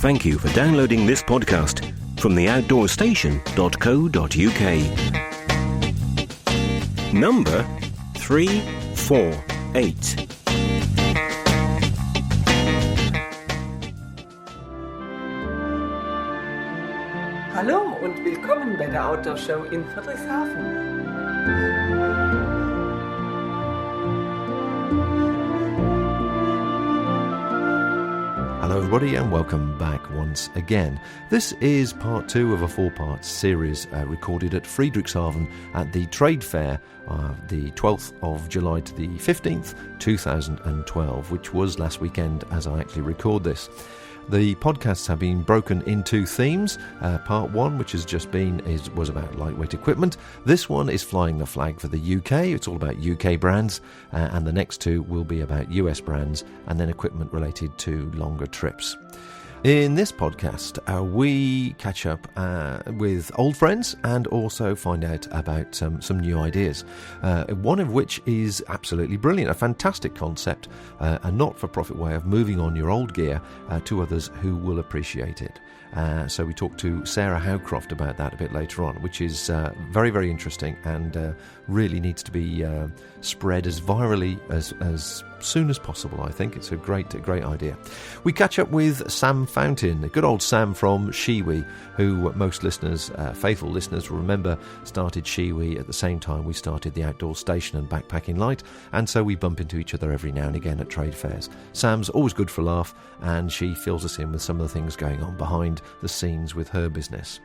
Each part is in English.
Thank you for downloading this podcast from theoutdoorstation.co.uk. Number 348. Hallo und willkommen bei der Outdoor Show in Friedrichshafen. Hello everybody and welcome back once again. This is part 2 of a 4-part series recorded at Friedrichshafen at the trade fair the 12th of July to the 15th, 2012, which was last weekend as I actually record this. The podcasts have been broken into themes. Part 1, which has just been, was about lightweight equipment. This one is flying the flag for the UK. It's all about UK brands. And the next 2 will be about US brands and then equipment related to longer trips. In this podcast, we catch up with old friends and also find out about some new ideas. One of which is absolutely brilliant, a fantastic concept, a not-for-profit way of moving on your old gear to others who will appreciate it. So we talked to Sarah Howcroft about that a bit later on, which is very, very interesting and really needs to be spread as virally as soon as possible. I think it's a great idea. We catch up with Sam Fountain, good old Sam from Shiwi, who most listeners, faithful listeners, will remember started Shiwi at the same time we started the Outdoor Station and Backpacking Light, and so we bump into each other every now and again at trade fairs. Sam's always good for a laugh, and she fills us in with some of the things going on behind the scenes with her business.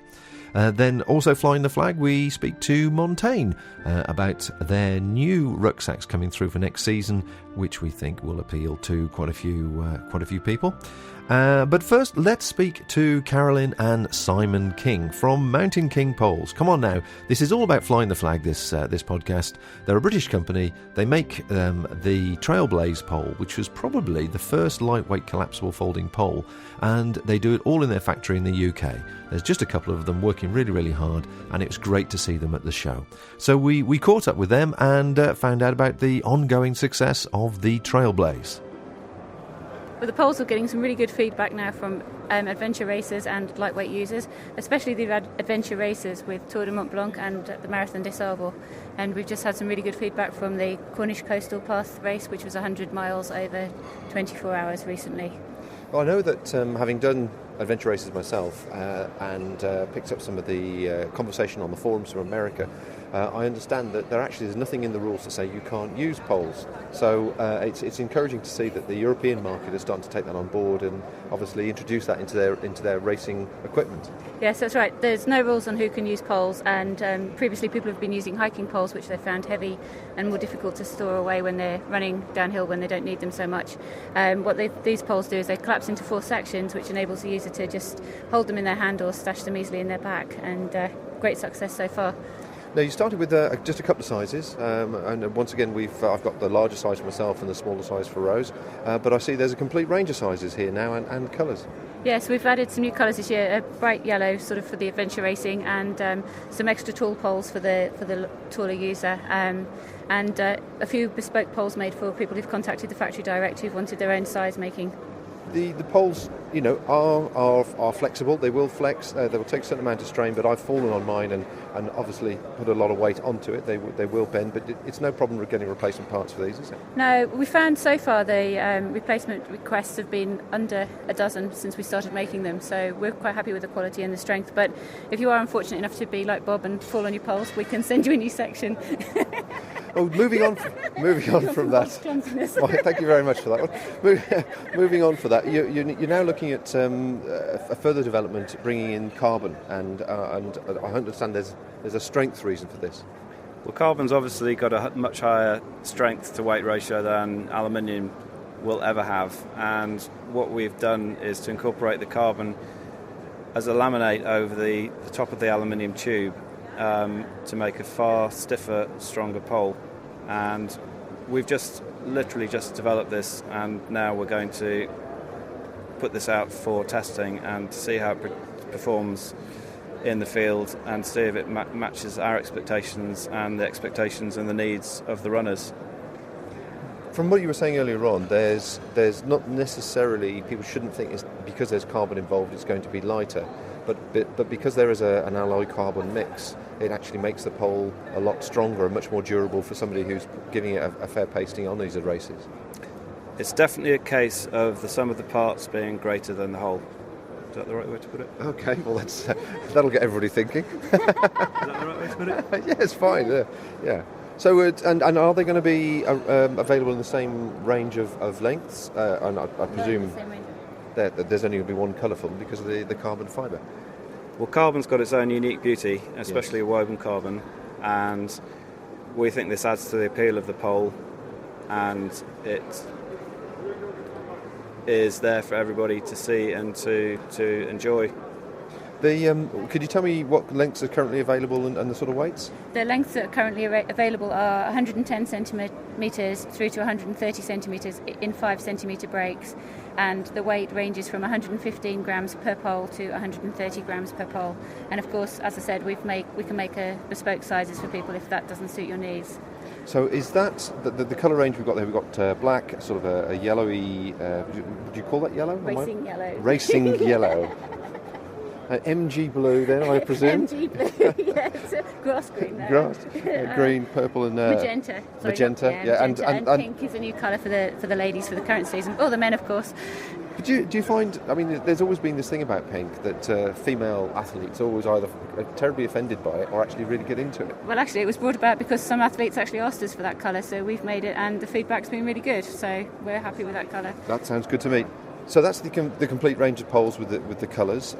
Then also flying the flag, we speak to Montaigne about their new rucksacks coming through for next season, which we think will appeal to quite a few people. But first, let's speak to Carolyn and Simon King from Mountain King Poles. Come on now, this is all about flying the flag, this podcast. They're a British company. They make the Trailblaze pole, which was probably the first lightweight collapsible folding pole, and they do it all in their factory in the UK. There's just a couple of them working really, really hard, and it was great to see them at the show. So we caught up with them and found out about the ongoing success of the Trailblaze. Well, the poles are getting some really good feedback now from adventure racers and lightweight users, especially the adventure racers with Tour de Mont Blanc and the Marathon des Sables. And we've just had some really good feedback from the Cornish Coastal Path race, which was 100 miles over 24 hours recently. Well, I know that having done adventure races myself and picked up some of the conversation on the forums from America, I understand that there actually is nothing in the rules to say you can't use poles. So it's encouraging to see that the European market is starting to take that on board and obviously introduce that into their racing equipment. Yes, that's right. There's no rules on who can use poles, and previously people have been using hiking poles, which they found heavy and more difficult to store away when they're running downhill when they don't need them so much. What these poles do is they collapse into 4 sections, which enables the user to just hold them in their hand or stash them easily in their back, and great success so far. Now, you started with just a couple of sizes, and once again I've got the larger size for myself and the smaller size for Rose, but I see there's a complete range of sizes here now and colours. Yes, we've added some new colours this year, a bright yellow sort of for the adventure racing, and some extra tall poles for the taller user, and a few bespoke poles made for people who've contacted the factory direct who've wanted their own size making. The poles, are flexible. They will flex. They will take a certain amount of strain, but I've fallen on mine and obviously put a lot of weight onto it. They will bend, but it's no problem getting replacement parts for these, is it? No, we found so far the replacement requests have been under a dozen since we started making them, so we're quite happy with the quality and the strength. But if you are unfortunate enough to be like Bob and fall on your poles, we can send you a new section. Oh, moving on from that. Well, thank you very much for that one. Moving on for that, you're now looking at a further development, bringing in carbon, and I understand there's a strength reason for this. Well, carbon's obviously got a much higher strength to weight ratio than aluminium will ever have, and what we've done is to incorporate the carbon as a laminate over the top of the aluminium tube to make a far stiffer, stronger pole. And we've literally just developed this, and now we're going to put this out for testing and see how it performs in the field and see if it matches our expectations and the expectations and the needs of the runners. From what you were saying earlier on, there's not necessarily, people shouldn't think it's because there's carbon involved it's going to be lighter, but because there is an alloy carbon mix, it actually makes the pole a lot stronger and much more durable for somebody who's giving it a fair pasting on these races. It's definitely a case of the sum of the parts being greater than the whole. Is that the right way to put it? Okay, well that'll get everybody thinking. Is that the right way to put it? Yeah, it's fine. Yeah. So, and are they going to be available in the same range of lengths? And I presume there's only going to be one colour for them because of the carbon fibre. Well, carbon's got its own unique beauty, especially woven carbon, and we think this adds to the appeal of the pole, and it is there for everybody to see and to enjoy. Could you tell me what lengths are currently available and the sort of weights? The lengths that are currently available are 110 centimetres through to 130 centimetres in 5 centimetre breaks, and the weight ranges from 115 grams per pole to 130 grams per pole. And of course, as I said, we can make bespoke sizes for people if that doesn't suit your needs. So is that the colour range we've got there? We've got black, sort of a yellowy. Would you call that yellow? Racing yellow. Racing yellow. MG blue then, I presume? MG blue, yes. Grass green there. Grass, green, purple and... magenta. Sorry, magenta, magenta. And pink is a new colour for the ladies for the current season, or the men, of course. Do you find, I mean, there's always been this thing about pink, that female athletes always either terribly offended by it or actually really get into it. Well, actually, it was brought about because some athletes actually asked us for that colour, so we've made it, and the feedback's been really good, so we're happy with that colour. That sounds good to me. So that's the complete range of poles with the colours.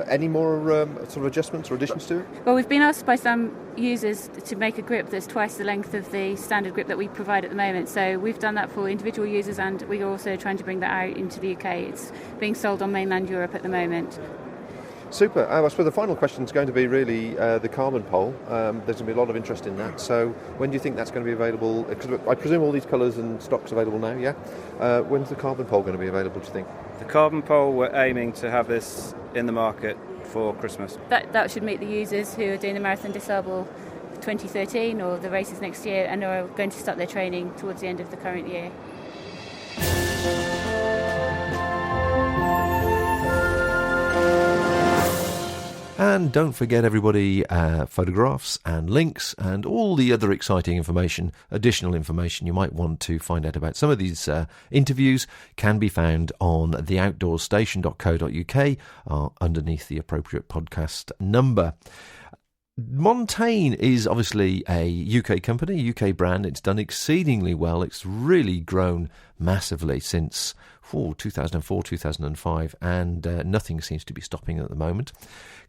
Any more sort of adjustments or additions to it? Well, we've been asked by some users to make a grip that's twice the length of the standard grip that we provide at the moment. So we've done that for individual users, and we're also trying to bring that out into the UK. It's being sold on mainland Europe at the moment. Super. I suppose the final question is going to be really the carbon pole. There's going to be a lot of interest in that. So when do you think that's going to be available? Because I presume all these colours and stocks available now, yeah? When's the carbon pole going to be available, do you think? The carbon pole, we're aiming to have this in the market for Christmas. That should meet the users who are doing the Marathon des Sables 2013 or the races next year and are going to start their training towards the end of the current year. And don't forget, everybody, photographs and links and all the other exciting information, additional information you might want to find out about some of these interviews can be found on theoutdoorstation.co.uk underneath the appropriate podcast number. Montane is obviously a UK company, UK brand. It's done exceedingly well. It's really grown massively since 2004, 2005, and nothing seems to be stopping at the moment.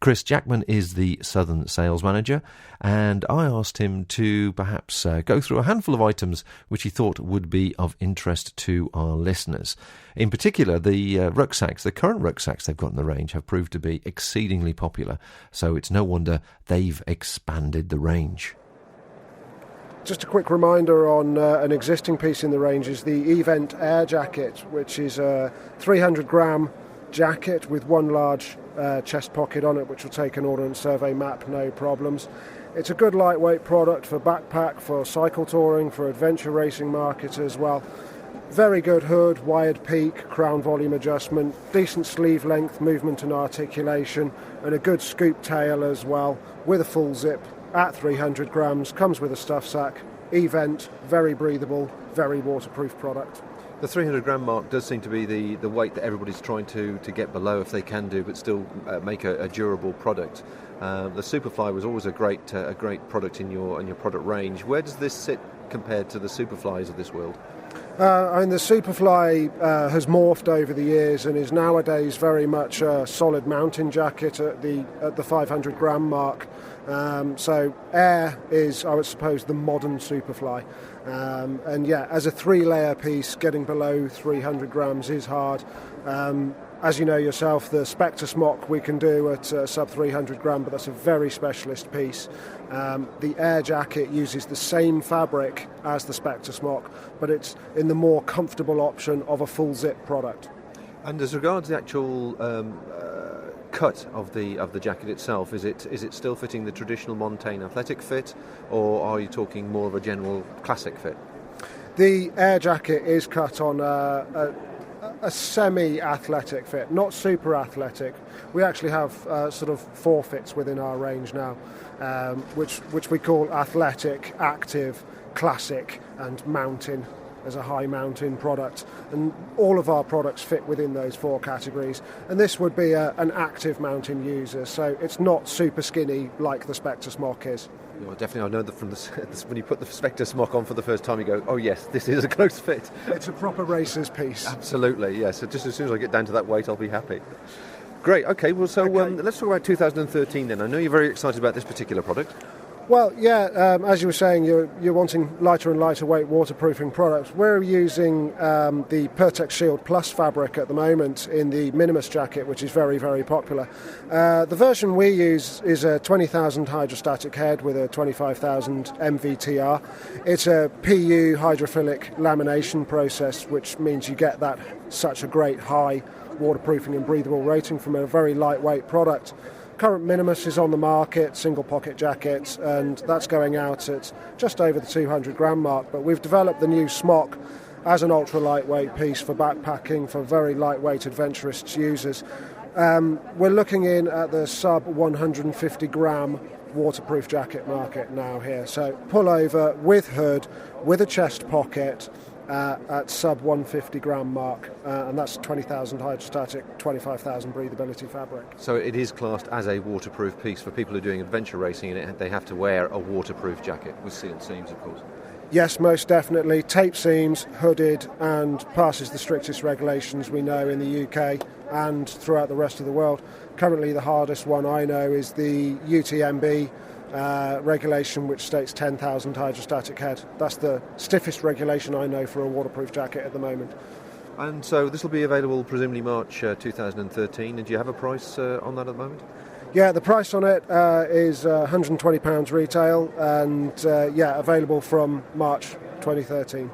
Chris Jackman is the Southern Sales Manager, and I asked him to perhaps go through a handful of items which he thought would be of interest to our listeners. In particular, the rucksacks, the current rucksacks they've got in the range have proved to be exceedingly popular, so it's no wonder they've expanded the range. Just a quick reminder on an existing piece in the range is the Event Air Jacket, which is a 300-gram jacket with one large chest pocket on it, which will take an Ordnance Survey map, no problems. It's a good lightweight product for backpack, for cycle touring, for adventure racing market as well. Very good hood, wired peak, crown volume adjustment, decent sleeve length, movement and articulation, and a good scoop tail as well, with a full zip at 300 grams, comes with a stuff sack. Event, very breathable, very waterproof product. The 300 gram mark does seem to be the weight that everybody's trying to get below if they can do, but still make a durable product. The Superfly was always a great product in your product range. Where does this sit compared to the Superflies of this world? The Superfly has morphed over the years and is nowadays very much a solid mountain jacket at the 500 gram mark. So Air is, I would suppose, the modern Superfly. As a 3-layer piece, getting below 300 grams is hard. As you know yourself, the Spectre Smock we can do at sub 300 gram, but that's a very specialist piece. The Air Jacket uses the same fabric as the Spectre Smock, but it's in the more comfortable option of a full zip product. And as regards the actual cut of the jacket itself, is it still fitting the traditional Montane athletic fit, or are you talking more of a general classic fit? The air jacket is cut on a semi-athletic fit, not super athletic. We actually have sort of 4 fits within our range now, which we call athletic, active, classic and mountain as a high mountain product. And all of our products fit within those 4 categories. And this would be an active mountain user, so it's not super skinny like the Spectre Smock is. Well, definitely, I know that from when you put the Spectre Smock on for the first time, you go, oh yes, this is a close fit. It's a proper racer's piece. Absolutely, yes. So just as soon as I get down to that weight, I'll be happy. Great, okay, well, so let's talk about 2013 then. I know you're very excited about this particular product. Well, yeah, as you were saying, you're wanting lighter and lighter weight waterproofing products. We're using the Pertex Shield Plus fabric at the moment in the Minimus jacket, which is very, very popular. The version we use is a 20,000 hydrostatic head with a 25,000 MVTR. It's a PU hydrophilic lamination process, which means you get such a great high waterproofing and breathable rating from a very lightweight product. Current Minimus is on the market, single pocket jackets, and that's going out at just over the 200 gram mark. But we've developed the new Smock as an ultra lightweight piece for backpacking for very lightweight adventurous users. We're looking in at the sub 150 gram waterproof jacket market now here. So pullover with hood, with a chest pocket, at sub 150 gram mark, and that's 20,000 hydrostatic, 25,000 breathability fabric. So it is classed as a waterproof piece for people who are doing adventure racing, and they have to wear a waterproof jacket with sealed seams, of course. Yes, most definitely. Tape seams, hooded, and passes the strictest regulations we know in the UK and throughout the rest of the world. Currently the hardest one I know is the UTMB regulation, which states 10,000 hydrostatic head. That's the stiffest regulation I know for a waterproof jacket at the moment. And so this will be available presumably March 2013, and do you have a price on that at the moment? Yeah, the price on it is £120 retail, and available from March 2013.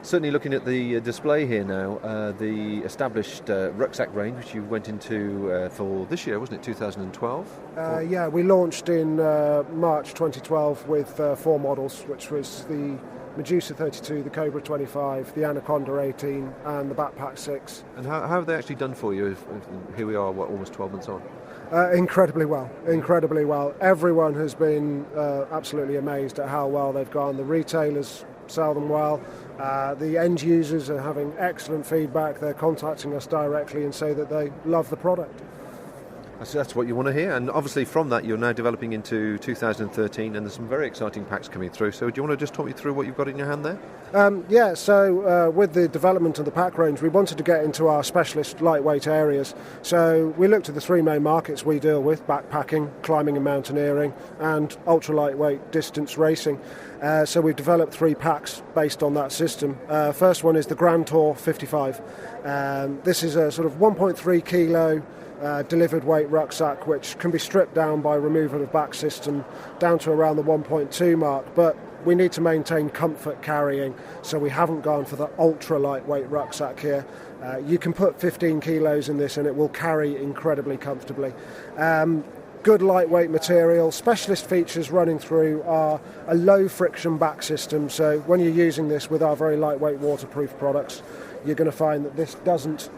Certainly looking at the display here now, the established rucksack range, which you went into for this year, wasn't it, 2012? Yeah, we launched in March 2012 with 4 models, which was the Medusa 32, the Cobra 25, the Anaconda 18 and the Backpack 6. And how have they actually done for you? If here we are, almost 12 months on? Incredibly well. Everyone has been absolutely amazed at how well they've gone. The retailers sell them well. The end users are having excellent feedback. They're contacting us directly and say that they love the product. That's what you want to hear, and obviously from that you're now developing into 2013, and there's some very exciting packs coming through. So do you want to just talk me through what you've got in your hand there? So with the development of the pack range, we wanted to get into our specialist lightweight areas. So we looked at the 3 main markets we deal with: backpacking, climbing and mountaineering, and ultra lightweight distance racing. So we've developed 3 packs based on that system. First one is the Grand Tour 55. This is a sort of 1.3 kilo delivered weight rucksack, which can be stripped down by removal of back system down to around the 1.2 mark, but we need to maintain comfort carrying, so we haven't gone for the ultra lightweight rucksack here. You can put 15 kilos in this and it will carry incredibly comfortably. Good lightweight material. Specialist features running through are a low friction back system, so when you're using this with our very lightweight waterproof products, you're going to find that this doesn't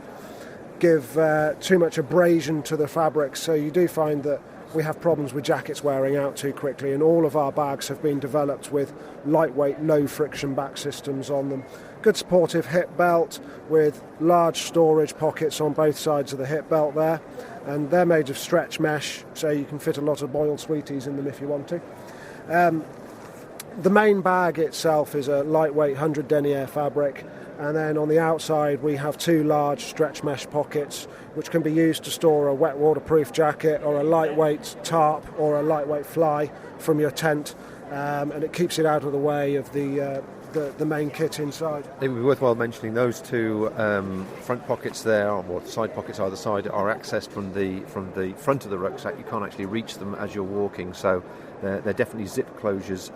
give too much abrasion to the fabric, so you do find that we have problems with jackets wearing out too quickly, and all of our bags have been developed with lightweight, low friction back systems on them. Good supportive hip belt with large storage pockets on both sides of the hip belt there, and they're made of stretch mesh, so you can fit a lot of boiled sweeties in them if you want to. The main bag itself is a lightweight 100 denier fabric, and then on the outside we have 2 large stretch mesh pockets which can be used to store a wet waterproof jacket or a lightweight tarp or a lightweight fly from your tent, and it keeps it out of the way of the main kit inside. It would be worthwhile mentioning those 2 front pockets there, or side pockets either side, are accessed from the front of the rucksack. You can't actually reach them as you're walking, so They're definitely zip closures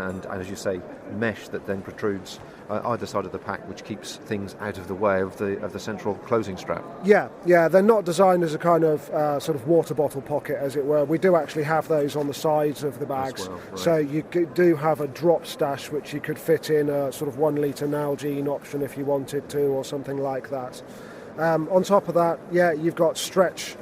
and as you say, mesh that then protrudes either side of the pack, which keeps things out of the way of the central closing strap. Yeah, they're not designed as a kind of sort of water bottle pocket, as it were. We do actually have those on the sides of the bags, well, right. So you do have a drop stash which you could fit in a sort of 1 litre Nalgene option if you wanted to, or something like that. On top of that, you've got stretch.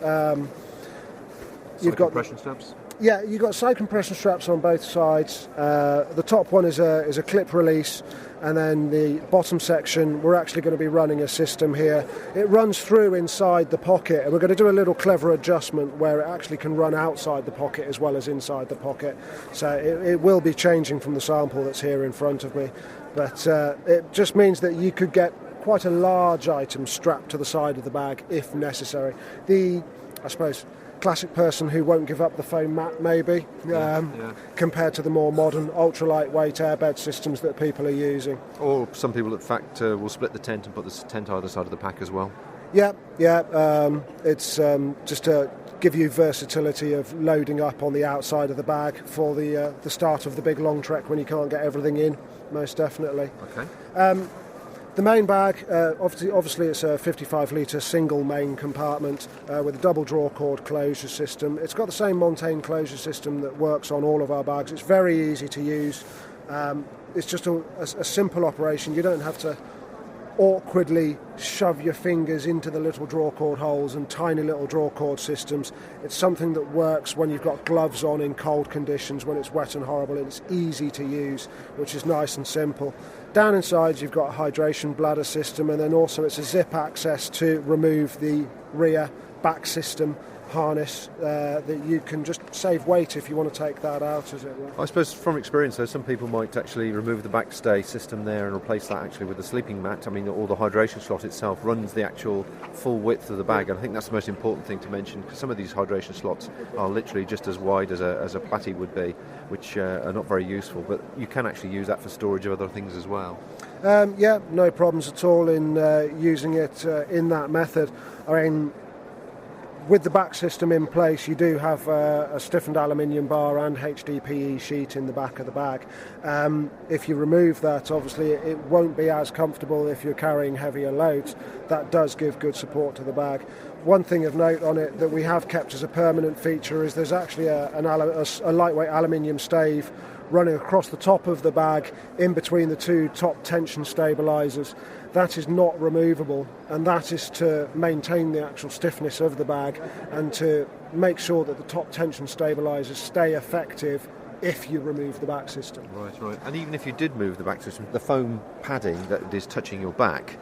You've got compression straps. Yeah, you've got side compression straps on both sides. The top one is a clip release, and then the bottom section, we're actually going to be running a system here. It runs through inside the pocket, and we're going to do a little clever adjustment where it actually can run outside the pocket as well as inside the pocket. So it will be changing from the sample that's here in front of me. But it just means that you could get quite a large item strapped to the side of the bag if necessary. I suppose, classic person who won't give up the foam mat, maybe, compared to the more modern ultra-lightweight airbed systems that people are using. Or some people, in fact, will split the tent and put the tent either side of the pack as well. It's just to give you versatility of loading up on the outside of the bag for the start of the big long trek when you can't get everything in, most definitely. Okay. The main bag, obviously it's a 55-litre single main compartment with a double draw cord closure system. It's got the same Montaigne closure system that works on all of our bags. It's very easy to use. It's just a simple operation. You don't have to awkwardly shove your fingers into the little draw cord holes and tiny little draw cord systems. It's something that works when you've got gloves on in cold conditions, when it's wet and horrible, and it's easy to use, which is nice and simple. Down inside you've got a hydration bladder system, and then also it's a zip access to remove the rear back system harness that you can just save weight if you want to take that out, as it were. I suppose from experience, though, some people might actually remove the backstay system there and replace that actually with a sleeping mat. I mean, or the hydration slot itself runs the actual full width of the bag, and I think that's the most important thing to mention, because some of these hydration slots are literally just as wide as a platy would be, which are not very useful, but you can actually use that for storage of other things as well. No problems at all in using it in that method. I mean, with the back system in place, you do have a stiffened aluminium bar and HDPE sheet in the back of the bag. If you remove that, obviously it won't be as comfortable if you're carrying heavier loads. That does give good support to the bag. One thing of note on it that we have kept as a permanent feature is there's actually a lightweight aluminium stave running across the top of the bag in between the two top tension stabilisers. That is not removable, and that is to maintain the actual stiffness of the bag and to make sure that the top tension stabilisers stay effective if you remove the back system. Right. And even if you did move the back system, the foam padding that is touching your back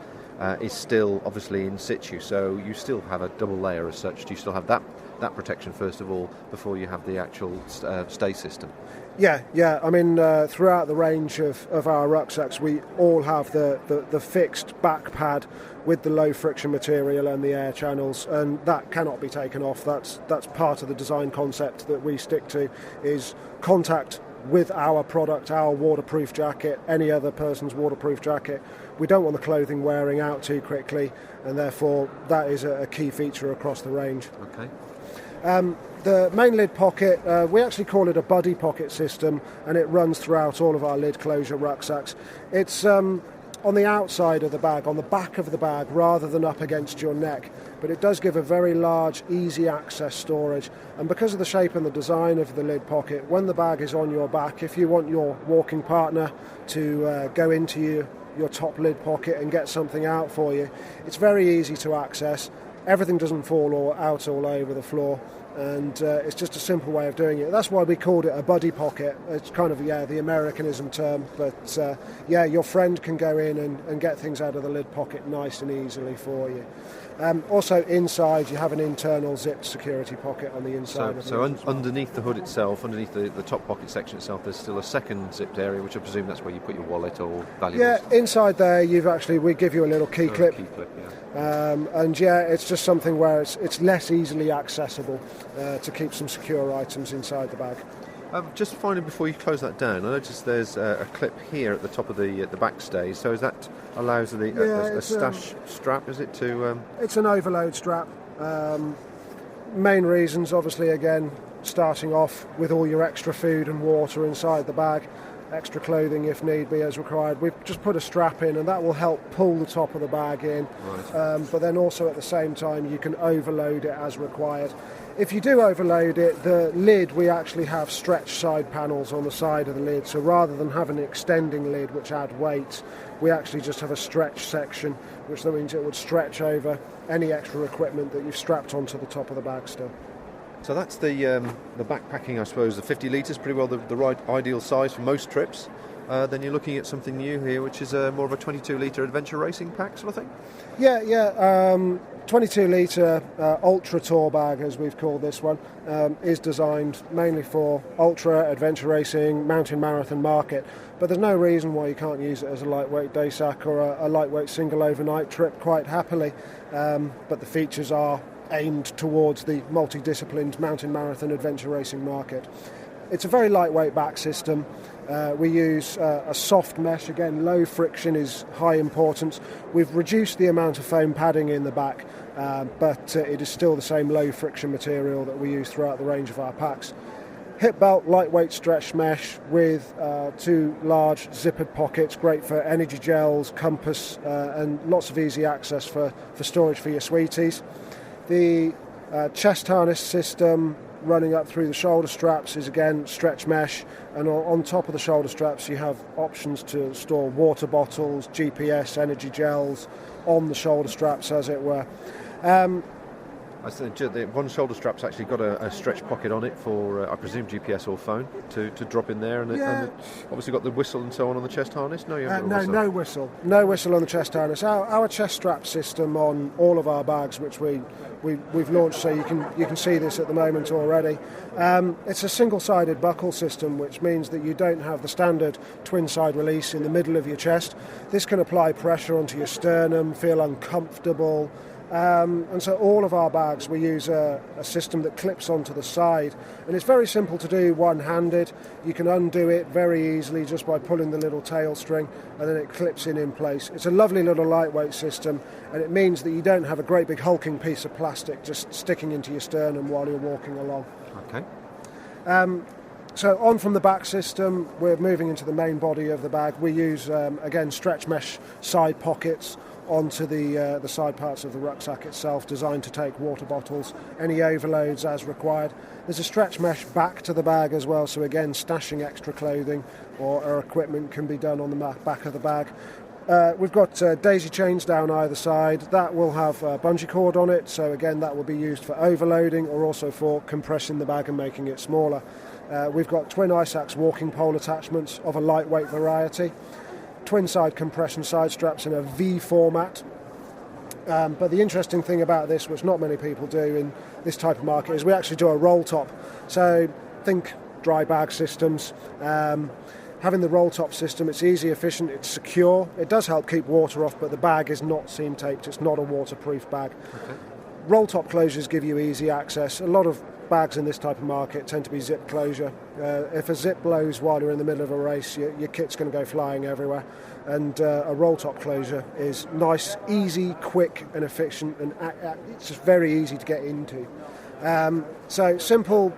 is still obviously in situ, so you still have a double layer as such. Do you still have that protection first of all before you have the actual stay system? Yeah. I mean, throughout the range of our rucksacks, we all have the fixed back pad with the low friction material and the air channels, and that cannot be taken off. That's part of the design concept that we stick to, is contact with our product, our waterproof jacket, any other person's waterproof jacket. We don't want the clothing wearing out too quickly, and therefore that is a key feature across the range. Okay. The main lid pocket, we actually call it a buddy pocket system, and it runs throughout all of our lid closure rucksacks. It's on the outside of the bag, on the back of the bag, rather than up against your neck, but it does give a very large, easy access storage. And because of the shape and the design of the lid pocket, when the bag is on your back, if you want your walking partner to go into your top lid pocket and get something out for you, it's very easy to access. Everything doesn't fall out all over the floor, and it's just a simple way of doing it. That's why we called it a buddy pocket. It's kind of, the Americanism term, but your friend can go in and get things out of the lid pocket nice and easily for you. Also inside you have an internal zipped security pocket on the inside. So underneath the hood itself, underneath the top pocket section itself, there's still a second zipped area, which I presume that's where you put your wallet or valuables. Yeah, inside there we give you a little key clip. Key clip, yeah. It's just something where it's less easily accessible to keep some secure items inside the bag. Just finally, before you close that down, I noticed there's a clip here at the top of the backstay. So is that allows a stash strap? Is it to? It's an overload strap. main reasons, obviously, again, starting off with all your extra food and water inside the bag, extra clothing if need be as required. We've just put a strap in, and that will help pull the top of the bag in. Right. But then also at the same time you can overload it as required. If you do overload it, the lid, we actually have stretch side panels on the side of the lid, so rather than have an extending lid which add weight, we actually just have a stretch section, which means it would stretch over any extra equipment that you've strapped onto the top of the bag still. So that's the backpacking, I suppose. The 50 litres, pretty well the right ideal size for most trips. Then you're looking at something new here, which is more of a 22-litre adventure racing pack sort of thing? Yeah. 22-litre Ultra Tour bag, as we've called this one, is designed mainly for ultra, adventure racing, mountain marathon market. But there's no reason why you can't use it as a lightweight day sack or a lightweight single overnight trip quite happily. But the features are aimed towards the multidisciplined mountain marathon adventure racing market. It's a very lightweight back system. We use a soft mesh. Again, low friction is high importance. We've reduced the amount of foam padding in the back, but it is still the same low friction material that we use throughout the range of our packs. Hip belt, lightweight stretch mesh with 2 large zippered pockets, great for energy gels, compass, and lots of easy access for storage for your sweeties. The chest harness system running up through the shoulder straps is again stretch mesh, and on top of the shoulder straps you have options to store water bottles, GPS, energy gels on the shoulder straps, as it were. I think the one shoulder strap's actually got a stretch pocket on it for, I presume, GPS or phone to drop in there, and obviously got the whistle and so on the chest harness. No, you haven't got a whistle. No whistle on the chest harness. Our chest strap system on all of our bags, which we've launched, so you can see this at the moment already. It's a single-sided buckle system, which means that you don't have the standard twin-side release in the middle of your chest. This can apply pressure onto your sternum, feel uncomfortable. And so all of our bags, we use a system that clips onto the side, and it's very simple to do one-handed. You can undo it very easily just by pulling the little tail string, and then it clips in place. It's a lovely little lightweight system, and it means that you don't have a great big hulking piece of plastic just sticking into your sternum while you're walking along. Okay. So on from the back system, we're moving into the main body of the bag. We use, again, stretch mesh side pockets onto the side parts of the rucksack itself, designed to take water bottles, any overloads as required. There's a stretch mesh back to the bag as well, so again, stashing extra clothing or equipment can be done on the back of the bag. We've got daisy chains down either side. That will have a bungee cord on it, so again, that will be used for overloading or also for compressing the bag and making it smaller. We've got twin ice-axe walking pole attachments of a lightweight variety. Twin-side compression side straps in a V format. But the interesting thing about this, which not many people do in this type of market, is we actually do a roll top. So think dry bag systems. Having the roll top system, it's easy, efficient, it's secure. It does help keep water off, but the bag is not seam taped. It's not a waterproof bag. Okay. Roll top closures give you easy access. A lot of bags in this type of market tend to be zip closure. If a zip blows while you're in the middle of a race, your kit's going to go flying everywhere. And a roll top closure is nice, easy, quick and efficient, and it's just very easy to get into. So simple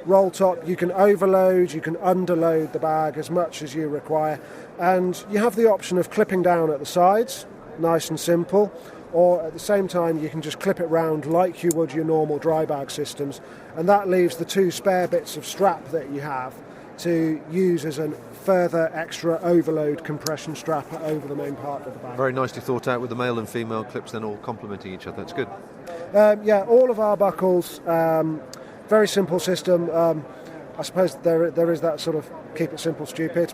roll top, you can overload, you can underload the bag as much as you require, and you have the option of clipping down at the sides, nice and simple, or at the same time you can just clip it round like you would your normal dry bag systems, and that leaves the 2 spare bits of strap that you have to use as a further extra overload compression strap over the main part of the bag. Very nicely thought out with the male and female clips then all complementing each other. That's good. All of our buckles, very simple system. I suppose there is that sort of keep it simple, stupid.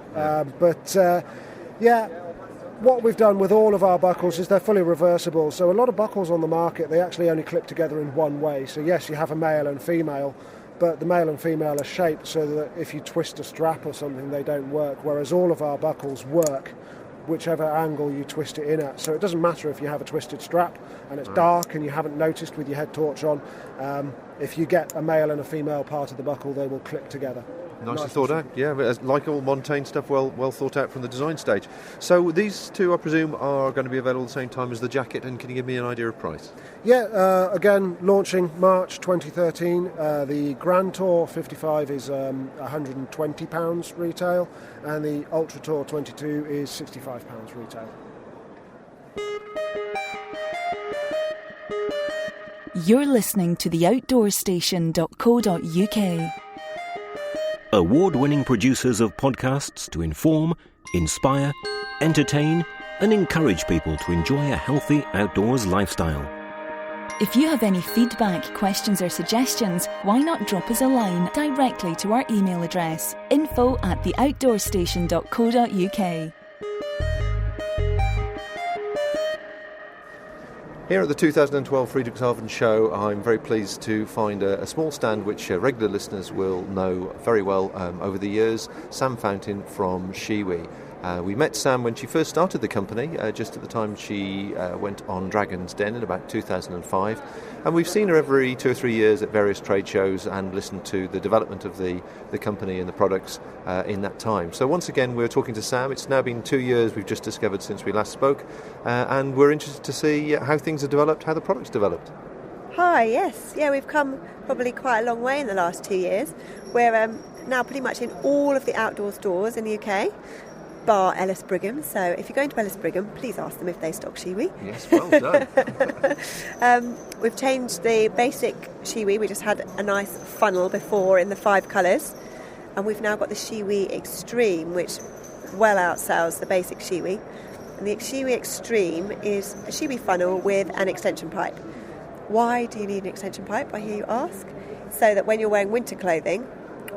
What we've done with all of our buckles is they're fully reversible. So a lot of buckles on the market, they actually only clip together in one way. So yes, you have a male and female, but the male and female are shaped so that if you twist a strap or something, they don't work. Whereas all of our buckles work whichever angle you twist it in at. So it doesn't matter if you have a twisted strap and it's dark and you haven't noticed with your head torch on. If you get a male and a female part of the buckle, they will clip together. Nicely thought out, yeah. Like all Montaigne stuff, well thought out from the design stage. So these two, I presume, are going to be available at the same time as the jacket, and can you give me an idea of price? Yeah, again, launching March 2013. The Grand Tour 55 is £120 retail, and the Ultra Tour 22 is £65 retail. You're listening to theoutdoorstation.co.uk. Award-winning producers of podcasts to inform, inspire, entertain and encourage people to enjoy a healthy outdoors lifestyle. If you have any feedback, questions or suggestions, why not drop us a line directly to our email address, info@theoutdoorstation.co.uk. Here at the 2012 Friedrichshafen show, I'm very pleased to find a small stand which regular listeners will know very well over the years, Sam Fountain from Shiwi. We met Sam when she first started the company, just at the time she went on Dragon's Den in about 2005. And we've seen her every 2 or 3 years at various trade shows and listened to the development of the company and the products in that time. So once again, we're talking to Sam. It's now been 2 years, we've just discovered, since we last spoke. And we're interested to see how things have developed, how the product's developed. Hi, yes. Yeah, we've come probably quite a long way in the last 2 years. We're now pretty much in all of the outdoor stores in the UK. Bar Ellis Brigham, so if you're going to Ellis Brigham, please ask them if they stock Shiwi. Yes, well done. We've changed the basic Shiwi. We just had a nice funnel before in the 5 colours, and we've now got the Shiwi Extreme, which well outsells the basic Shiwi. And the Shiwi Extreme is a Shiwi funnel with an extension pipe. Why do you need an extension pipe, I hear you ask? So that when you're wearing winter clothing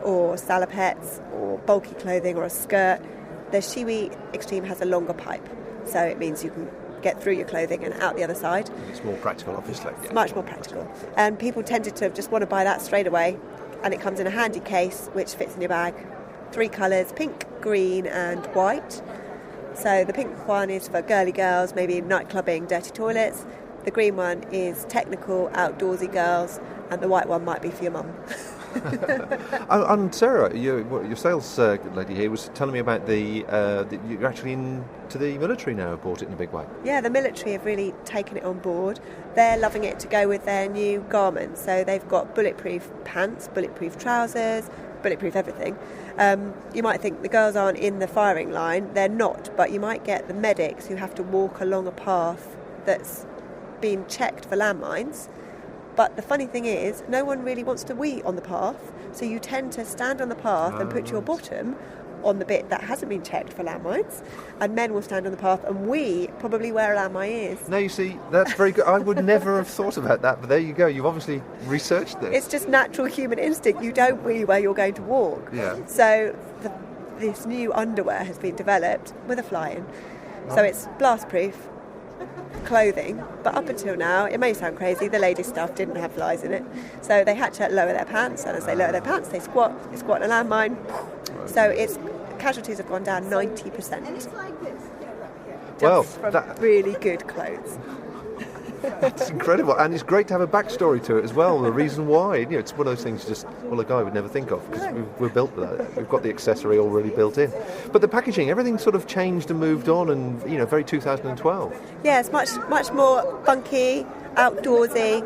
or salopettes or bulky clothing or a skirt, the Shiwi Extreme has a longer pipe, so it means you can get through your clothing and out the other side. It's more practical, obviously. It's much more practical. And people tended to just want to buy that straight away, and it comes in a handy case which fits in your bag. 3 colours, pink, green and white. So the pink one is for girly girls, maybe night clubbing, dirty toilets. The green one is technical, outdoorsy girls, and the white one might be for your mum. And Sarah, your sales lady here was telling me about you're actually into the military now, have bought it in a big way. Yeah, the military have really taken it on board. They're loving it to go with their new garments. So they've got bulletproof pants, bulletproof trousers, bulletproof everything. You might think the girls aren't in the firing line. They're not, but you might get the medics who have to walk along a path that's been checked for landmines. But the funny thing is, no one really wants to wee on the path, so you tend to stand on the path and put your bottom on the bit that hasn't been checked for landmines, and men will stand on the path and wee probably where a landmine is. Now you see, that's very good. I would never have thought about that, but there you go. You've obviously researched this. It's just natural human instinct. You don't wee where you're going to walk. Yeah. So this new underwear has been developed with a fly-in. So it's blast-proof clothing, but up until now, it may sound crazy, the ladies' stuff didn't have flies in it, so they had to lower their pants, and as they lower their pants, they squat in a landmine, so its casualties have gone down 90%. Well, from really good clothes. That's incredible, and it's great to have a backstory to it as well. The reason why, it's one of those things a guy would never think of, because we're built for that. We've got the accessory already built in. But the packaging, everything sort of changed and moved on, and very 2012. Yeah, it's much more funky, outdoorsy.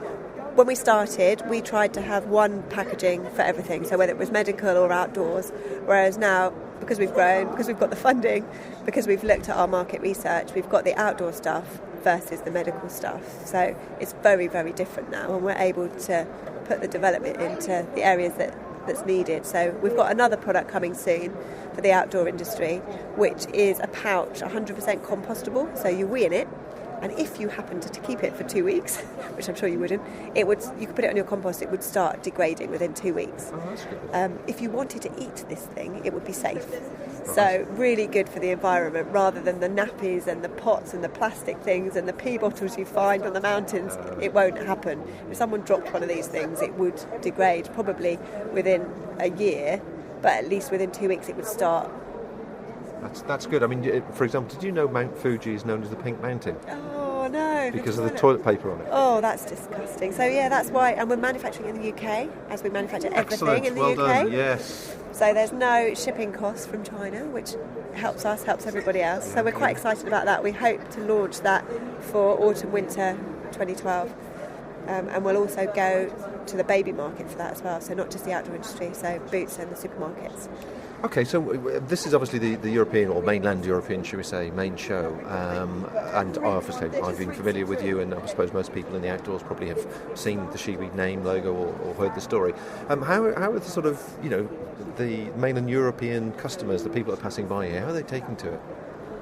When we started, we tried to have one packaging for everything, so whether it was medical or outdoors. Whereas now, because we've grown, because we've got the funding, because we've looked at our market research, we've got the outdoor stuff versus the medical stuff. So it's very, very different now, and we're able to put the development into the areas that's needed. So we've got another product coming soon for the outdoor industry, which is a pouch, 100% compostable. So you wee in it, and if you happened to keep it for 2 weeks, which I'm sure you wouldn't, you could put it on your compost, it would start degrading within 2 weeks. Oh, that's good. If you wanted to eat this thing, it would be safe. So really good for the environment, rather than the nappies and the pots and the plastic things and the pee bottles you find on the mountains. It won't happen. If someone dropped one of these things, it would degrade probably within a year, but at least within 2 weeks it would start. That's good. I mean, for example, did you know Mount Fuji is known as the Pink Mountain? Oh, no. Because of the toilet paper on it. Oh, that's disgusting. So yeah, that's why, and we're manufacturing in the UK, as we manufacture everything in the UK. Done. Yes. So there's no shipping costs from China, which helps us, helps everybody else. So we're quite excited about that. We hope to launch that for autumn-winter 2012. And we'll also go to the baby market for that as well, so not just the outdoor industry, so Boots and the supermarkets. Okay, so this is obviously the European, or mainland European, should we say, main show. And obviously I've been familiar with you, and I suppose most people in the outdoors probably have seen the Shiwi name, logo, or heard the story. How are the sort of, the mainland European customers, the people that are passing by here, how are they taking to it?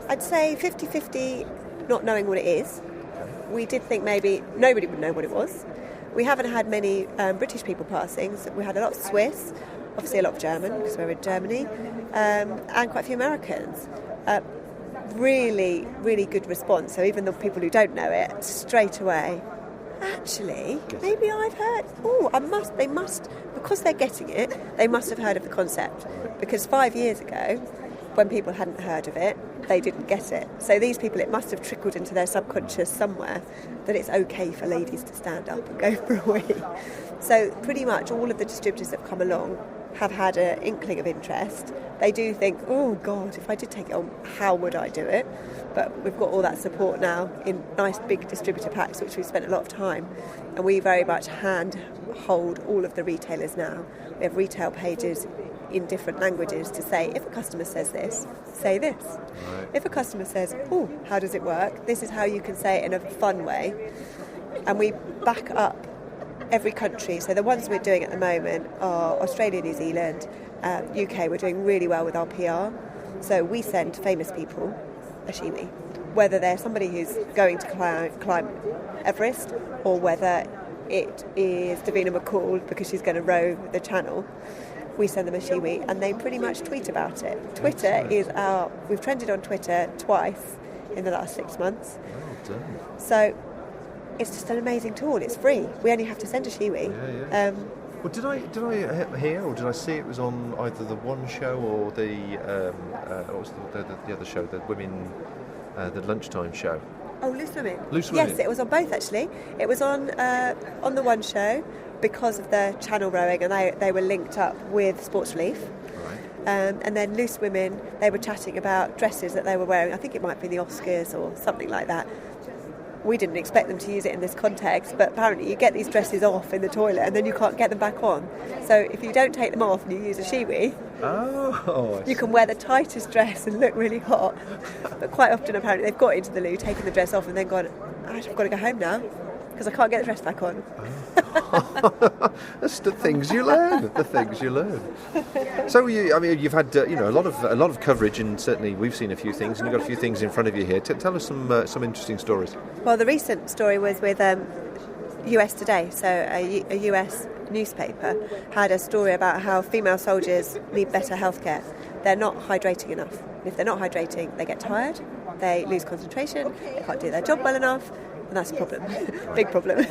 I'd say 50-50 not knowing what it is. We did think maybe nobody would know what it was. We haven't had many British people passing. So we had a lot of Swiss, obviously a lot of German, because we're in Germany, and quite a few Americans. Really, really good response. So even the people who don't know it, straight away, actually, maybe I've heard, they must, because they're getting it, they must have heard of the concept. Because 5 years ago, when people hadn't heard of it, they didn't get it. So these people, it must have trickled into their subconscious somewhere that it's okay for ladies to stand up and go for a wee. So pretty much all of the distributors that have come along have had an inkling of interest. They do think, oh God, if I did take it on, how would I do it? But we've got all that support now in nice big distributor packs, which we've spent a lot of time. And we very much hand hold all of the retailers now. We have retail pages in different languages to say, if a customer says this, say this. Right. If a customer says, how does it work? This is how you can say it in a fun way. And we back up every country. So the ones we're doing at the moment are Australia, New Zealand, UK. We're doing really well with our PR. So we send famous people a Shiwi, whether they're somebody who's going to climb Everest, or whether it is Davina McCall because she's going to row the channel. We send them a Shiwi and they pretty much tweet about it. Twitter is we've trended on Twitter twice in the last 6 months. Well done. So it's just an amazing tool. It's free. We only have to send a Shiwi. Yeah. Well, did I hear, or did I see it was on either the One Show or the what was the other show, the women, the lunchtime show? Oh, Loose Women. Loose Women. Yes, it was on both actually. It was on the One Show because of the channel rowing, and they were linked up with Sports Relief. Right. And then Loose Women, they were chatting about dresses that they were wearing. I think it might be the Oscars or something like that. We didn't expect them to use it in this context, but apparently you get these dresses off in the toilet and then you can't get them back on. So if you don't take them off and you use a Shiwi, you can wear the tightest dress and look really hot. But quite often apparently they've got into the loo, taken the dress off and then gone, I've got to go home now because I can't get the dress back on. That's the things you learn. So you've had a lot of coverage, and certainly we've seen a few things, and you've got a few things in front of you here. Tell us some interesting stories. Well, the recent story was with US Today. So a US newspaper had a story about how female soldiers need better healthcare. They're not hydrating enough. And if they're not hydrating, they get tired, they lose concentration, they can't do their job well enough. And that's a problem, big problem.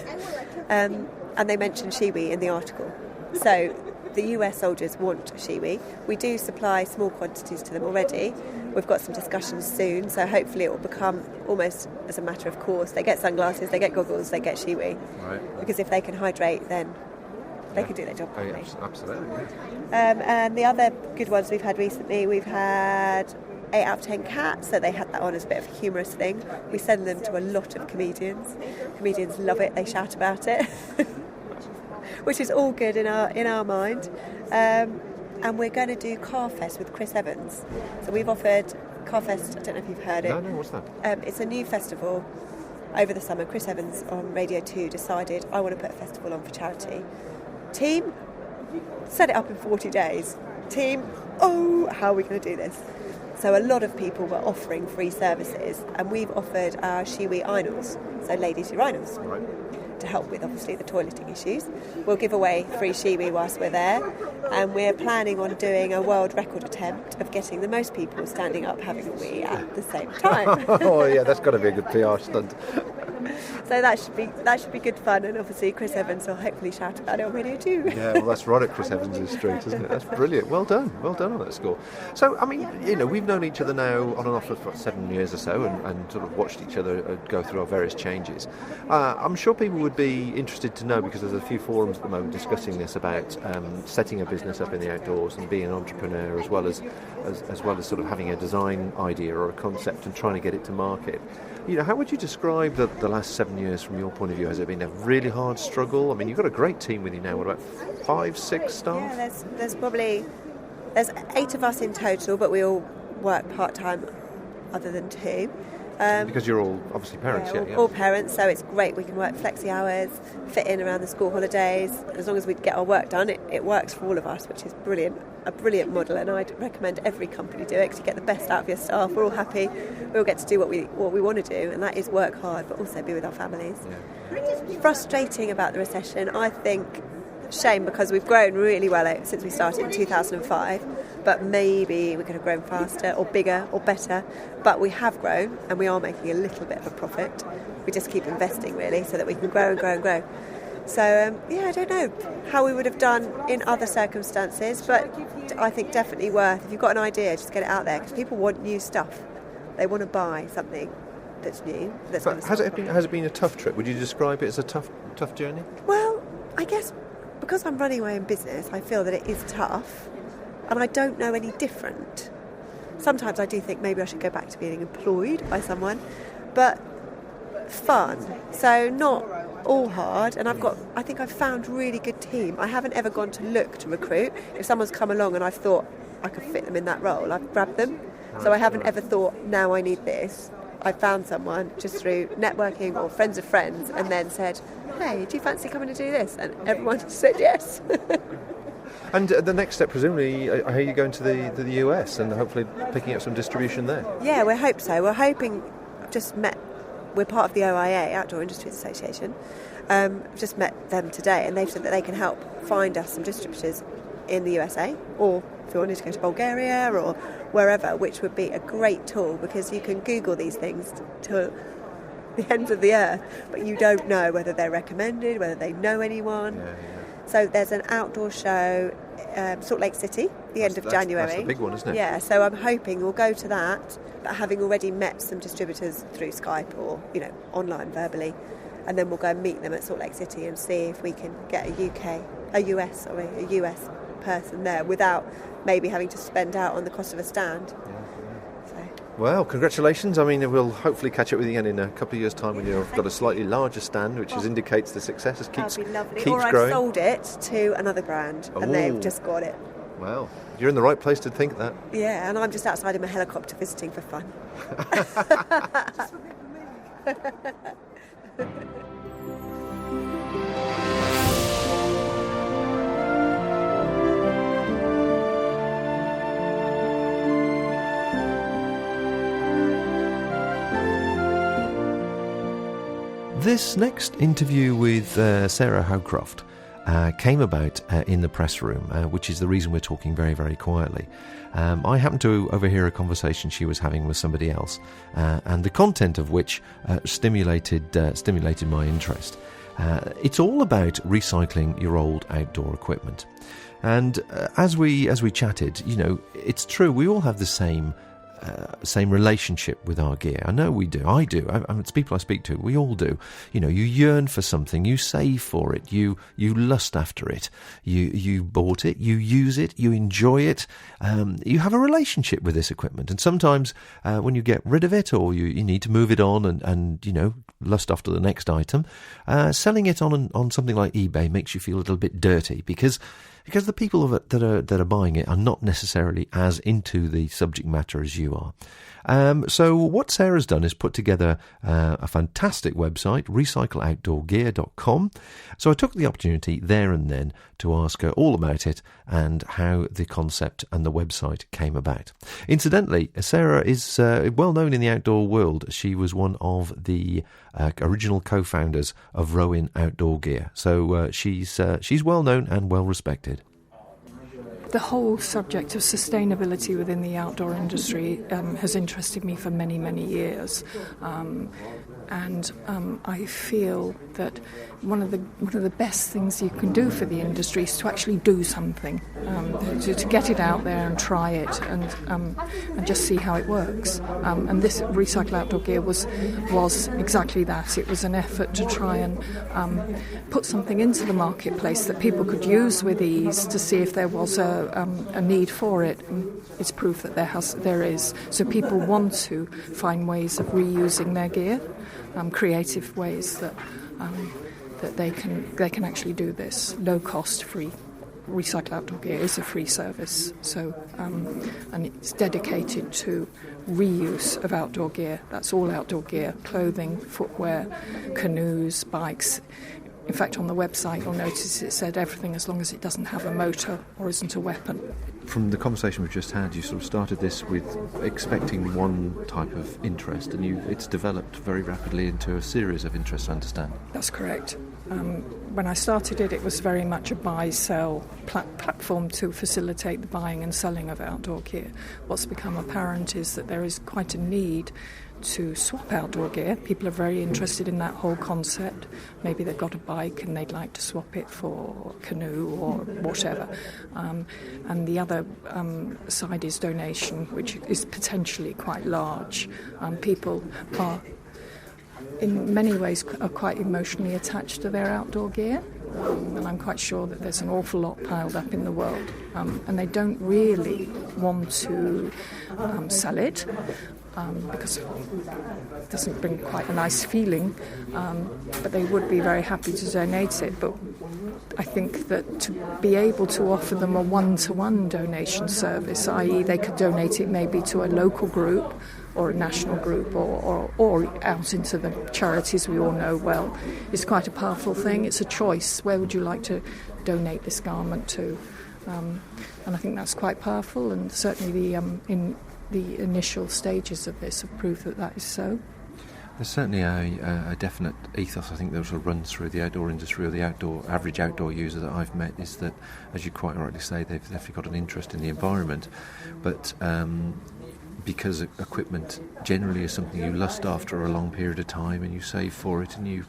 And they mentioned Shiwi in the article. So the US soldiers want Shiwi. We do supply small quantities to them already. We've got some discussions soon, so hopefully it will become almost as a matter of course. They get sunglasses, they get goggles, they get Shiwi. Right. Because if they can hydrate, then they can do their job properly. Absolutely. And the other good ones we've had recently, we've had 8 out of 10 cats, so they had that on as a bit of a humorous thing. We send them to a lot of comedians. Comedians love it, they shout about it, which is all good in our mind. And we're going to do Car Fest with Chris Evans. So we've offered Car Fest, I don't know if you've heard it. No, what's that? It's a new festival over the summer. Chris Evans on Radio 2 decided, I want to put a festival on for charity. Team, set it up in 40 days. Team, how are we going to do this? So a lot of people were offering free services, and we've offered our Shiwi urinals, so ladies' urinals, to help with obviously the toileting issues. We'll give away free Shiwi whilst we're there, and we're planning on doing a world record attempt of getting the most people standing up having a wee at the same time. Oh yeah, that's got to be a good PR stunt. So that should be good fun, and obviously Chris Evans will hopefully shout about it on radio too. Yeah, well, that's right at Chris Evans' street, isn't it? That's brilliant. Well done on that score. So, I mean, we've known each other now on and off for 7 years or so, and sort of watched each other go through our various changes. I'm sure people would be interested to know, because there's a few forums at the moment discussing this, about setting a business up in the outdoors and being an entrepreneur, as well as sort of having a design idea or a concept and trying to get it to market. How would you describe the last 7 years from your point of view? Has it been a really hard struggle? I mean, you've got a great team with you now. What, about 5, 6 staff? Yeah, there's 8 of us in total, but we all work part-time other than 2. Because you're all obviously parents, yeah. All parents, so it's great. We can work flexi hours, fit in around the school holidays. As long as we get our work done, it works for all of us, which is brilliant. A brilliant model, and I'd recommend every company do it, because you get the best out of your staff. We're all happy. We all get to do what we want to do, and that is work hard, but also be with our families. Yeah. Frustrating about the recession, I think. Shame, because we've grown really well since we started in 2005, but maybe we could have grown faster or bigger or better, but we have grown and we are making a little bit of a profit. We just keep investing, really, so that we can grow and grow and grow. So I don't know how we would have done in other circumstances, but I think definitely worth, if you've got an idea, just get it out there, because people want new stuff. They want to buy something that's new. Has it been a tough trip? Would you describe it as a tough journey? Well, I guess because I'm running my own business, I feel that it is tough, and I don't know any different. Sometimes I do think maybe I should go back to being employed by someone, but fun. So not all hard, and I think I've found a really good team. I haven't ever gone to look to recruit. If someone's come along and I've thought I could fit them in that role, I've grabbed them. So I haven't ever thought, now I need this. I found someone just through networking or friends of friends, and then said, hey, do you fancy coming to do this? And everyone said yes. And the next step, presumably, I hear you going to the US and hopefully picking up some distribution there. Yeah, we hope so. We're hoping, we're part of the OIA, Outdoor Industries Association. Just met them today, and they've said that they can help find us some distributors in the USA, or if you wanted to go to Bulgaria or wherever, which would be a great tool, because you can Google these things to the ends of the earth, but you don't know whether they're recommended, whether they know anyone. Yeah. So there's an outdoor show, Salt Lake City, the end of January. That's the big one, isn't it? Yeah, so I'm hoping we'll go to that, but having already met some distributors through Skype or, online verbally, and then we'll go and meet them at Salt Lake City and see if we can get a US person there without maybe having to spend out on the cost of a stand. Yeah. Well, congratulations. I mean, we'll hopefully catch up with you again in a couple of years' time when you've got a slightly larger stand, which indicates the success. Keeps or I've growing. sold it to another brand, and they've just got it. Well, you're in the right place to think that. Yeah, and I'm just outside in my helicopter visiting for fun. Just for me. This next interview with Sarah Howcroft came about in the press room, which is the reason we're talking very, very quietly. I happened to overhear a conversation she was having with somebody else, and the content of which stimulated my interest. It's all about recycling your old outdoor equipment. And as we chatted, it's true, we all have the same relationship with our gear. I know we do. I do. It's people I speak to. We all do. You yearn for something. You save for it. You lust after it. You bought it. You use it. You enjoy it. You have a relationship with this equipment. And sometimes when you get rid of it, or you need to move it on and lust after the next item, selling it on something like eBay makes you feel a little bit dirty, because the people that are buying it are not necessarily as into the subject matter as you are. So what Sarah's done is put together a fantastic website, recycleoutdoorgear.com. So I took the opportunity there and then to ask her all about it and how the concept and the website came about. Incidentally, Sarah is well known in the outdoor world. She was one of the original co-founders of Rowan Outdoor Gear. So she's well known and well respected. The whole subject of sustainability within the outdoor industry has interested me for many, many years. And I feel that one of the best things you can do for the industry is to actually do something, to get it out there and try it and just see how it works. And this Recycle Outdoor Gear was exactly that. It was an effort to try and put something into the marketplace that people could use with ease to see if there was a need for it. And it's proof that there is. So people want to find ways of reusing their gear, creative ways that they can actually do this. Low cost, free. Recycle Outdoor Gear is a free service, so and it's dedicated to reuse of outdoor gear. That's all outdoor gear: clothing, footwear, canoes, bikes. In fact, on the website you'll notice it said everything as long as it doesn't have a motor or isn't a weapon. From the conversation we've just had, you sort of started this with expecting one type of interest, and it's developed very rapidly into a series of interests, I understand. That's correct. When I started it was very much a buy-sell platform to facilitate the buying and selling of outdoor gear. What's become apparent is that there is quite a need to swap outdoor gear. People are very interested in that whole concept. Maybe they've got a bike and they'd like to swap it for a canoe or whatever. And the other side is donation, which is potentially quite large. People are, in many ways, are quite emotionally attached to their outdoor gear. And I'm quite sure that there's an awful lot piled up in the world. And they don't really want to sell it. Because it doesn't bring quite a nice feeling, but they would be very happy to donate it. But I think that to be able to offer them a one-to-one donation service, i.e. they could donate it maybe to a local group or a national group or out into the charities we all know well, is quite a powerful thing. It's a choice. Where would you like to donate this garment to? And I think that's quite powerful, and certainly the initial stages of this have proved that is so. There's certainly a definite ethos, I think, that sort of runs through the outdoor industry, or the average outdoor user that I've met, is that, as you quite rightly say, they've definitely got an interest in the environment, but because equipment generally is something you lust after a long period of time, and you save for it, and you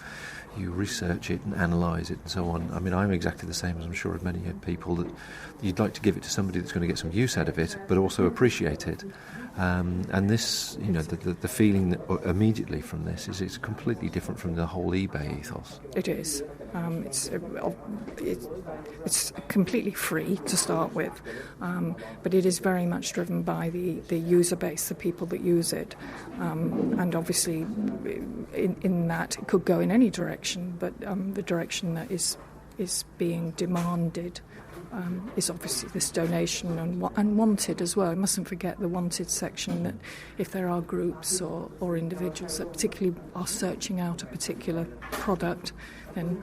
research it and analyse it and so on. I mean, I'm exactly the same, as I'm sure of many people, that you'd like to give it to somebody that's going to get some use out of it, but also appreciate it. And this, the feeling that immediately from this is it's completely different from the whole eBay ethos. It is. It's completely free to start with, but it is very much driven by the user base, the people that use it, and obviously in that it could go in any direction, but the direction that is being demanded is obviously this donation and wanted as well. I mustn't forget the wanted section, that if there are groups or individuals that particularly are searching out a particular product, then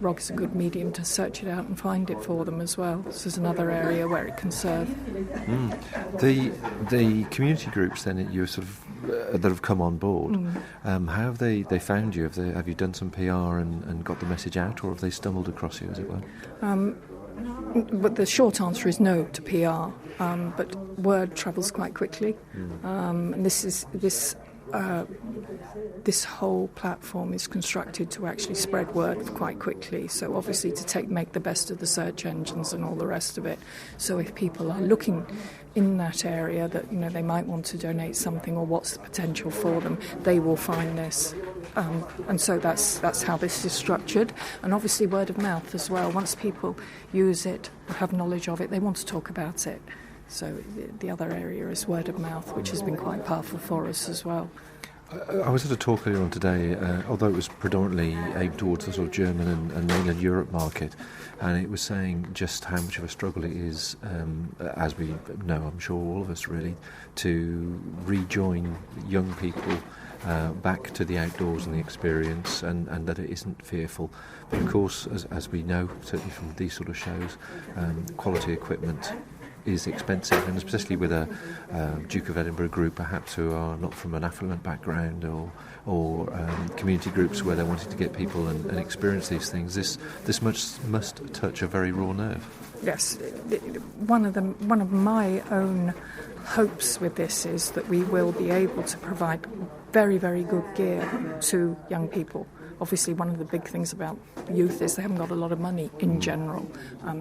ROG is a good medium to search it out and find it for them as well. This is another area where it can serve. The community groups then that you sort of that have come on board, how have they found you? Have you done some PR and got the message out, or have they stumbled across you, as it were? But the short answer is no to PR, but word travels quite quickly, and this whole platform is constructed to actually spread word quite quickly. So obviously to make the best of the search engines and all the rest of it. So if people are looking in that area that they might want to donate something, or what's the potential for them, they will find this. And so that's how this is structured. And obviously word of mouth as well. Once people use it or have knowledge of it, they want to talk about it. So the other area is word of mouth, which has been quite powerful for us as well. I was at a talk earlier on today, although it was predominantly aimed towards the sort of German and mainland Europe market, and it was saying just how much of a struggle it is, as we know, I'm sure all of us really, to rejoin young people back to the outdoors and the experience, and that it isn't fearful. But of course, as we know, certainly from these sort of shows, quality equipment is expensive, and especially with a Duke of Edinburgh group, perhaps, who are not from an affluent background, or community groups where they're wanting to get people and experience these things. This must touch a very raw nerve. Yes, one of my own hopes with this is that we will be able to provide very, very good gear to young people. Obviously, one of the big things about youth is they haven't got a lot of money in general.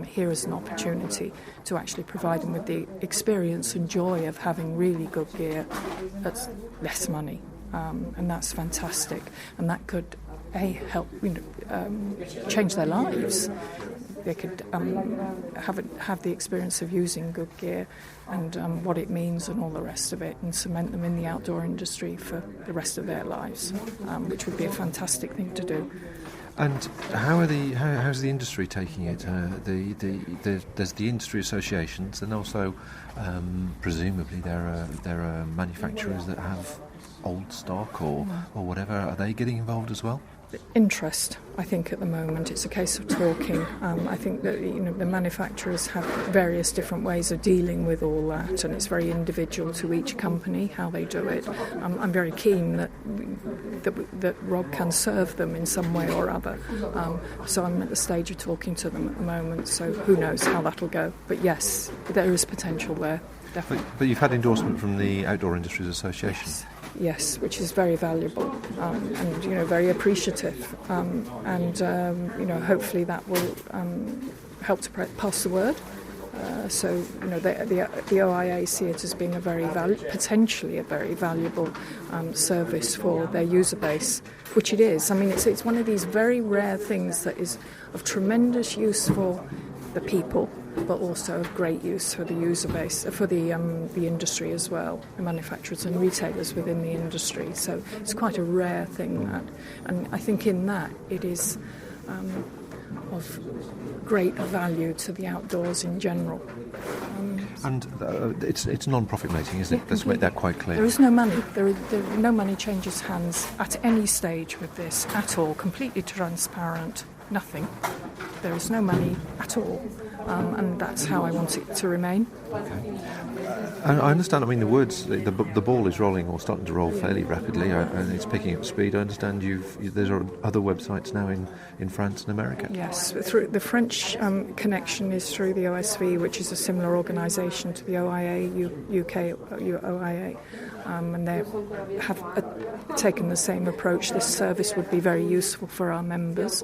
Here is an opportunity to actually provide them with the experience and joy of having really good gear at less money, and that's fantastic. And that could help change their lives. They could have the experience of using good gear and what it means and all the rest of it, and cement them in the outdoor industry for the rest of their lives, which would be a fantastic thing to do. And how's the industry taking it? There's the industry associations, and also presumably there are manufacturers that have old stock or whatever. Are they getting involved as well? Interest, I think, at the moment. It's a case of talking. I think that the manufacturers have various different ways of dealing with all that, and it's very individual to each company how they do it. I'm very keen that Rob can serve them in some way or other. So I'm at the stage of talking to them at the moment. So who knows how that'll go? But yes, there is potential there, definitely. But you've had endorsement from the Outdoor Industries Association. Yes, which is very valuable and very appreciative, and hopefully that will help to pass the word. So the OIA see it as being potentially a very valuable service for their user base, which it is. I mean, it's one of these very rare things that is of tremendous use for the people, but also of great use for the user base, for the industry as well, the manufacturers and retailers within the industry. So it's quite a rare thing, that, and I think in that it is of great value to the outdoors in general. And it's non-profit making, isn't it? Let's make that quite clear. There is no money. No money changes hands at any stage with this at all. Completely transparent. Nothing. There is no money at all, and that's how I want it to remain. Okay. And I understand. I mean, the ball is rolling or starting to roll fairly rapidly, and it's picking up speed. I understand there are other websites now in France and America. Yes, through the French connection is through the OSV, which is a similar organisation to the OIA UK OIA. And they have taken the same approach. This service would be very useful for our members.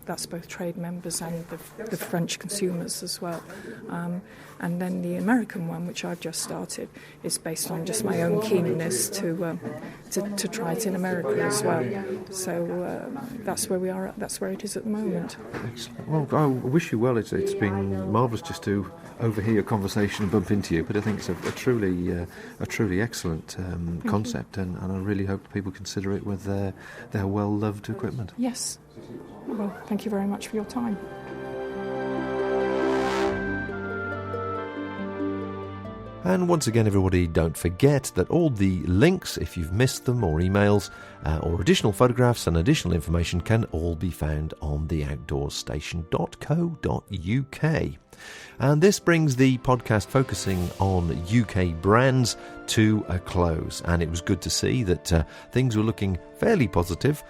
That's both trade members and the French consumers as well. And then the American one, which I've just started, is based on just my own keenness to try it in America as well. So that's where we are. That's where it is at the moment. Excellent. Well, I wish you well. It's been marvellous just to overhear your conversation and bump into you. But I think it's a truly excellent concept, and I really hope people consider it with their well-loved equipment. Yes. Well, thank you very much for your time. And once again, everybody, don't forget that all the links, if you've missed them, or emails, or additional photographs and additional information, can all be found on theoutdoorstation.co.uk. And this brings the podcast focusing on UK brands to a close. And it was good to see that things were looking fairly positive,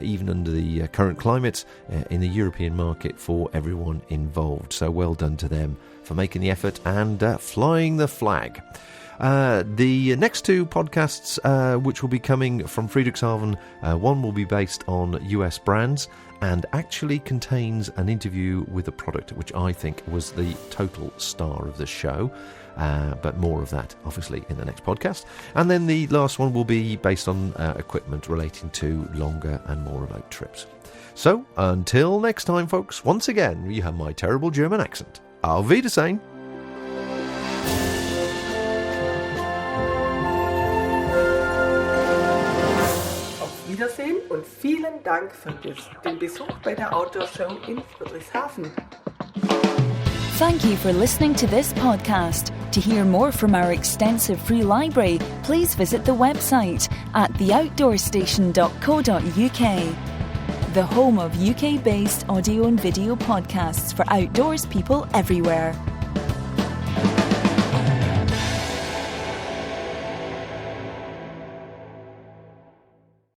even under the current climate, in the European market for everyone involved. So well done to them for making the effort and flying the flag. The next two podcasts, which will be coming from Friedrichshafen, one will be based on US brands and actually contains an interview with a product, which I think was the total star of the show. But more of that, obviously, in the next podcast. And then the last one will be based on equipment relating to longer and more remote trips. So, until next time, folks, once again, you have my terrible German accent. Auf Wiedersehen. Auf Wiedersehen und vielen Dank für den Besuch bei der Outdoor Show in Friedrichshafen. Thank you for listening to this podcast. To hear more from our extensive free library, please visit the website at theoutdoorstation.co.uk, the home of UK-based audio and video podcasts for outdoors people everywhere.